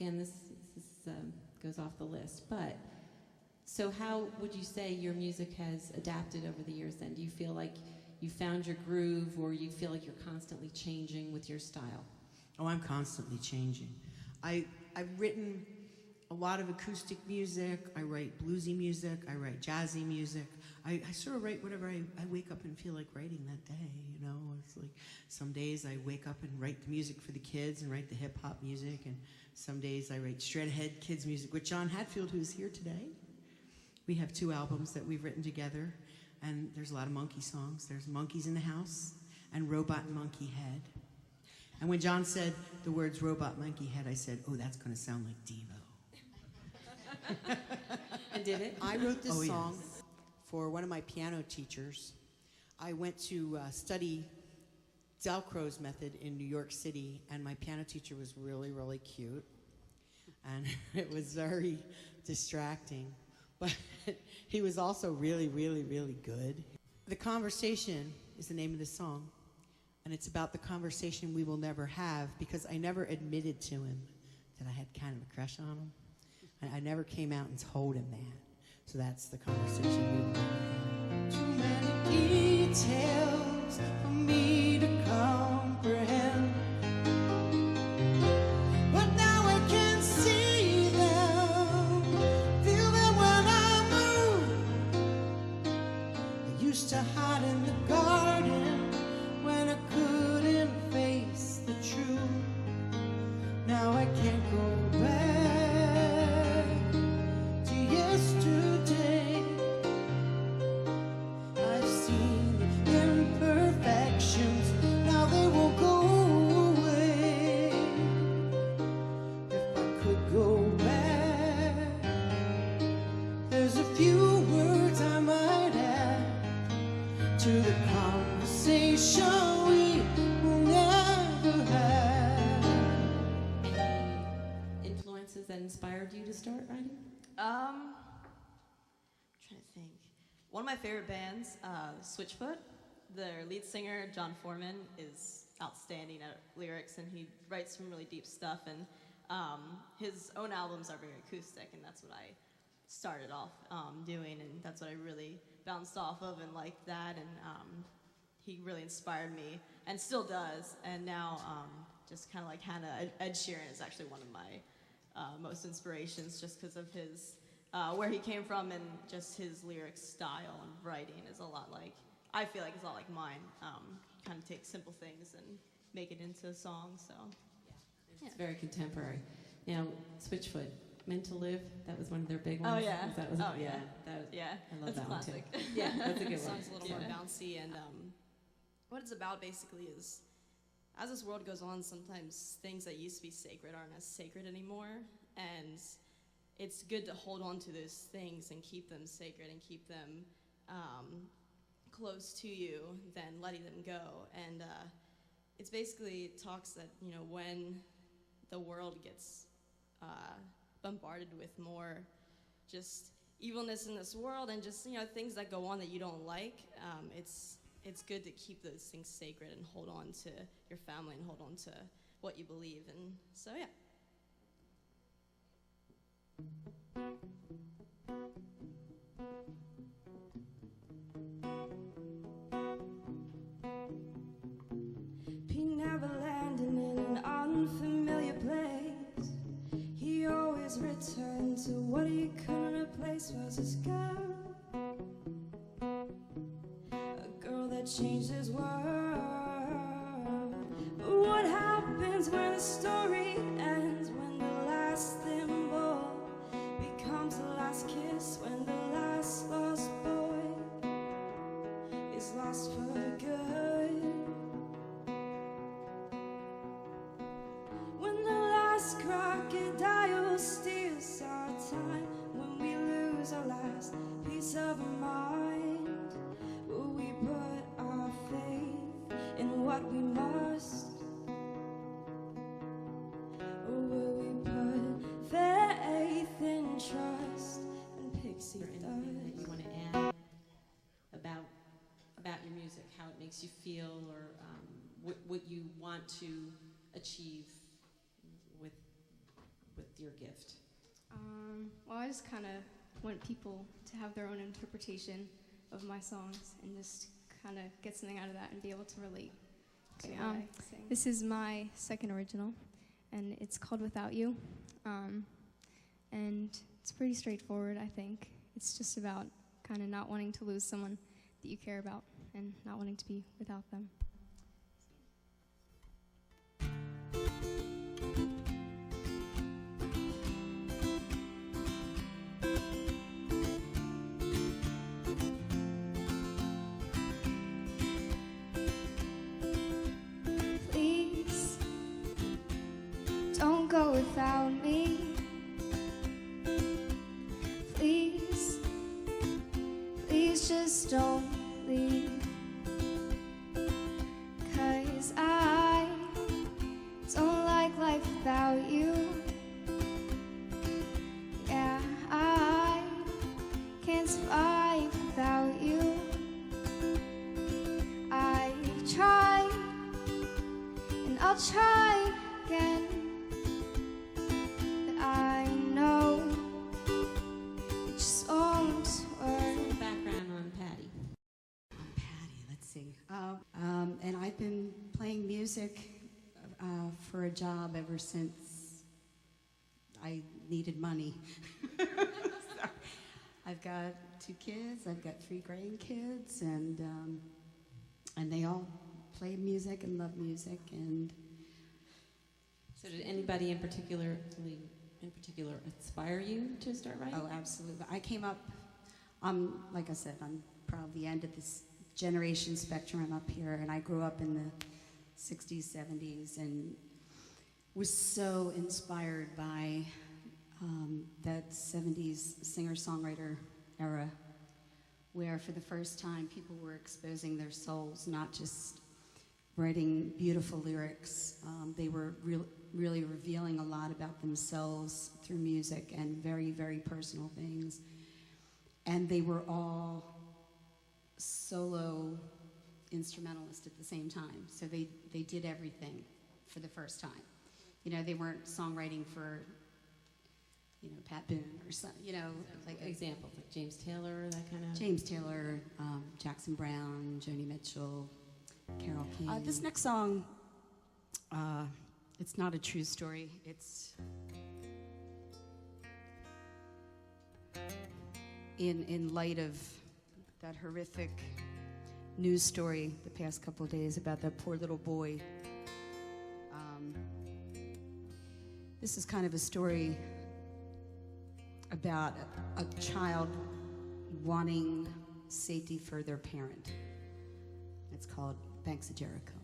again, this goes off the list, but so how would you say your music has adapted over the years then? Do you feel like you found your groove, or you feel like you're constantly changing with your style? Oh, I'm constantly changing. I've written a lot of acoustic music. I write bluesy music. I write jazzy music. I sort of write whatever I wake up and feel like writing that day, you know? It's like some days I wake up and write the music for the kids and write the hip-hop music, and some days I write straight-ahead kids music with John Hatfield, who is here today. We have 2 albums that we've written together, and there's a lot of monkey songs. There's Monkeys in the House and Robot and Monkey Head. And when John said the words Robot Monkey Head, I said, oh, that's going to sound like Devo. And did it? I wrote this song for one of my piano teachers. I went to study Dalcroze method in New York City, and my piano teacher was really, really cute. And it was very distracting. But he was also really, really, really good. The Conversation is the name of the song. And it's about the conversation we will never have, because I never admitted to him that I had kind of a crush on him. I never came out and told him that. So that's the conversation we will never have. Too many details for me to comprehend. But now I can see them, feel them when I move. I used to hide in the garden when I couldn't face the truth. Now I can't go back to yesterday. I've seen the imperfections, now they won't go away. If I could go back, there's a few words I might add to the conversation we will never have. Any influences that inspired you to start writing? I'm trying to think. One of my favorite bands, Switchfoot, their lead singer, John Foreman, is outstanding at lyrics, and he writes some really deep stuff, and his own albums are very acoustic, and that's what I started off doing, and that's what I really bounced off of and liked that, and he really inspired me, and still does, and now just kind of like Hannah, Ed Sheeran is actually one of my most inspirations, just because of his, where he came from, and just his lyric style and writing is a lot like, I feel like it's a lot like mine. Kind of take simple things and make it into a song, so. It's very contemporary. Now, Switchfoot, Meant to Live, that was one of their big ones. Oh, yeah. That was, oh, yeah. That was, yeah. I love That's that a one classic. too. Yeah, that's a good The one. song's a little more bouncy, and what it's about basically is, as this world goes on, sometimes things that used to be sacred aren't as sacred anymore, and it's good to hold on to those things and keep them sacred and keep them close to you than letting them go. And it's basically talks that, you know, when the world gets bombarded with more just evilness in this world and just, you know, things that go on that you don't like, it's good to keep those things sacred and hold on to your family and hold on to what you believe. And so, yeah. He never landed in an unfamiliar place. He always returned to what he couldn't replace. Was his girl, a girl that changed his world. But what happens when the story ends? When the last thimble becomes the last kiss? When the last lost boy is lost for good? When the last crocodile steals our time, when we lose our last piece of our mind, will we put our faith in what we must? Or will we put faith in trust and pixie Is there anything that you dust? want to add about your music, how it makes you feel, or what you want to achieve with your gift? Well, I just kind of want people to have their own interpretation of my songs and just kind of get something out of that and be able to relate to Okay, what I sing. this is my second original, and it's called Without You. And it's pretty straightforward, I think. It's just about kind of not wanting to lose someone that you care about and not wanting to be without them. Please don't go without me. Please, please just don't leave. 'Cause I don't like life without you. Yeah, I can't survive without you. I tried and I'll try again, but I know it just won't work. The background on Patty. Patty, let's see. And I've been playing music for a job ever since I needed money. So, I've got 2 kids, I've got 3 grandkids, and they all play music and love music. And So did anybody in particular inspire you to start writing? oh, absolutely. I came up, like I said, I'm probably the end of this generation spectrum. I'm up here, and I grew up in the 60s, 70s, and was so inspired by that 70s singer-songwriter era, where for the first time people were exposing their souls, not just writing beautiful lyrics. They were really revealing a lot about themselves through music and very, very personal things. And they were all solo instrumentalists at the same time. So they did everything for the first time. You know, they weren't songwriting for, you know, Pat Boone or some, you know, like Examples like James Taylor, that kind of. James Taylor, Jackson Browne, Joni Mitchell, Carole King. This next song, it's not a true story. It's in light of that horrific news story the past couple of days about that poor little boy. This is kind of a story about a child wanting safety for their parent. It's called Banks of Jericho.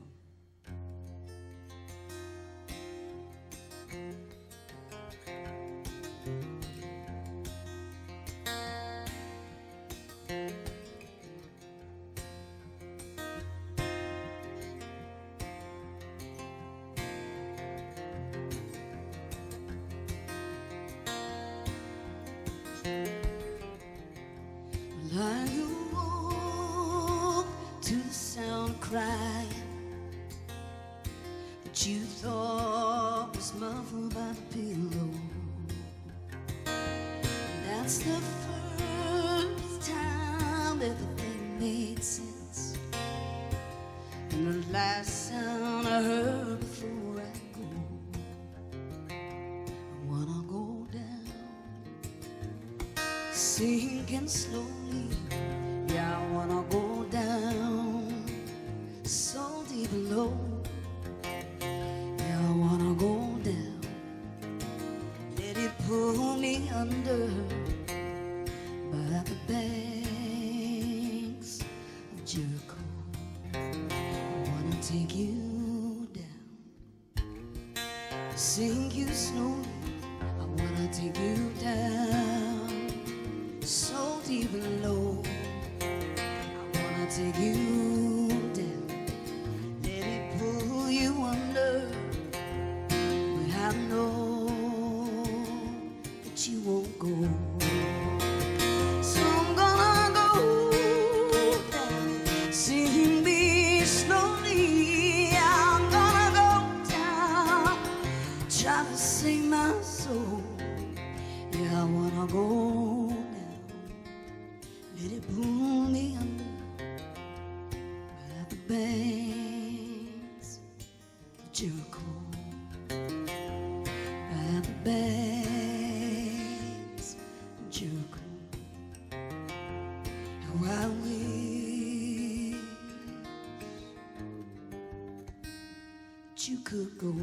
Like you walk to the sound cry that you thought was muffled by the pillow. And that's the first time everything made sense, and the last sound I heard before I go. I wanna go down, sinking slowly. Yeah, I wanna go down so deep below. Yeah, I wanna go down, let it pull me under by the banks of Jericho. I wanna take you down, sink you slowly. I wanna take you down so deep and low. I wanna take you down, let it pull you under. But I know that you won't go. So I'm gonna go down, sing me slowly. I'm gonna go down, try to save my soul. Yeah, I wanna go down. Let it pull me under by the banks of Jericho. By the banks of Jericho. How I wish that you could go.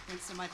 Thanks so much.